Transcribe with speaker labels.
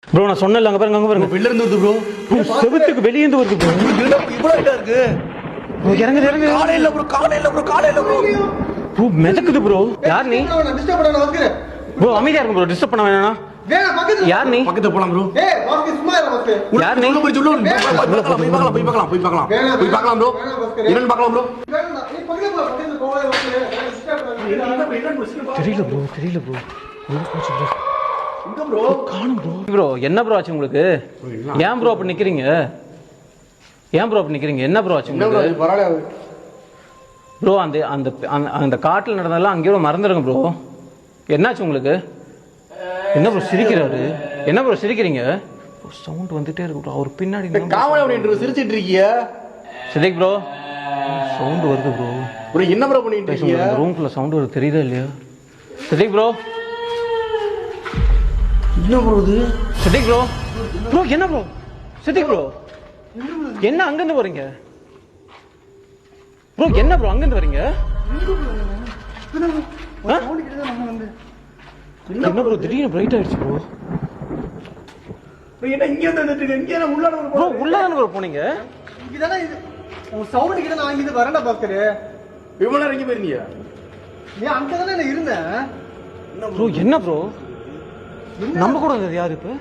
Speaker 1: Bro நான் சொன்னல அங்க பாருங்க
Speaker 2: வெளில இருந்து வருது ப்ரோ.
Speaker 1: செவுத்துக்கு வெளிய இருந்து வருது ப்ரோ.
Speaker 2: இவ்வளவு ஹைட்டா இருக்கு.
Speaker 1: ப்ரோ இறங்கு.
Speaker 2: காலையில ப்ரோ.
Speaker 1: Bro மிதக்குது bro. யார் நீ?
Speaker 3: டிஸ்டர்ப் பண்ணாத வாஸ்கர்.
Speaker 1: ப்ரோ அமைதியா இருங்க ப்ரோ. டிஸ்டர்ப் பண்ண வேணாம்.
Speaker 3: வேணா பக்கத்துல.
Speaker 1: யார் நீ?
Speaker 2: பக்கத்துல போலாம் ப்ரோ.
Speaker 3: ஏய் வாஸ்கர் சும்மா இரு வாஸ்கர்.
Speaker 1: யார் நீ?
Speaker 2: போய் பார்க்கலாம் ப்ரோ. என்னன்னு பார்க்கலாம் ப்ரோ.
Speaker 3: வேணா நீ பக்கத்துல போகாத வாஸ்கர். டிஸ்டர்ப் பண்ணாத.
Speaker 1: தெரியல ப்ரோ. போச்சு ப்ரோ.
Speaker 2: எங்க ப்ரோ?
Speaker 1: காணோம் ப்ரோ. என்ன ப்ரோ ஆச்சு உங்களுக்கு? ஏன் ப்ரோ அப்படி நிக்கிறீங்க? என்ன ப்ரோ ஆச்சு உங்களுக்கு?
Speaker 2: பரவாயில்ல
Speaker 1: ப்ரோ அந்த அந்த அந்த காட்டில் நடந்ததெல்லாம் அங்கேயோ மறந்துடுங்க ப்ரோ. என்னாச்சு உங்களுக்கு? என்ன ப்ரோ சிரிக்கிறாரு? என்ன ப்ரோ சிரிக்கிறீங்க? சவுண்ட் வந்துட்டே இருக்கு ப்ரோ. அவர் பின்னாடி
Speaker 2: காமெடி அப்படின்றது சிரிச்சிட்டு இருக்கீங்க.
Speaker 1: சிரிக் ப்ரோ. சவுண்ட் வருது ப்ரோ.
Speaker 2: ப்ரோ என்ன ப்ரோ பண்ணிட்டு இருக்கீங்க?
Speaker 1: ரூம்குள்ள சவுண்ட் வருது தெரியுதா இல்லையா? சிரிக் ப்ரோ.
Speaker 2: என்ன ப்ரோ இது?
Speaker 1: சிரிக் ப்ரோ. ப்ரோ என்ன ப்ரோ? சிரிக் ப்ரோ. என்ன அங்க இருந்து வரீங்க? ப்ரோ என்ன ப்ரோ அங்க இருந்து வரீங்க? என்ன ப்ரோ திடீர்னு பிரைட் ஆயிடுச்சு ப்ரோ.
Speaker 2: என்ன இங்க வந்துட்டு இங்க என்ன உள்ள
Speaker 1: ப்ரோ உள்ள தான ப்ரோ போனீங்க?
Speaker 3: இங்க தான இது உன் சவுண்ட் கிட்ட நான் இங்க வரேன்டா பாஸ்கர்.
Speaker 2: இவ்வளவு நேரம் எங்க போயிருந்தீங்க?
Speaker 3: நீ அங்க தான இருந்தேன்.
Speaker 1: ப்ரோ என்ன ப்ரோ? நம்ம கூட இருந்தது யாரு இப்ப?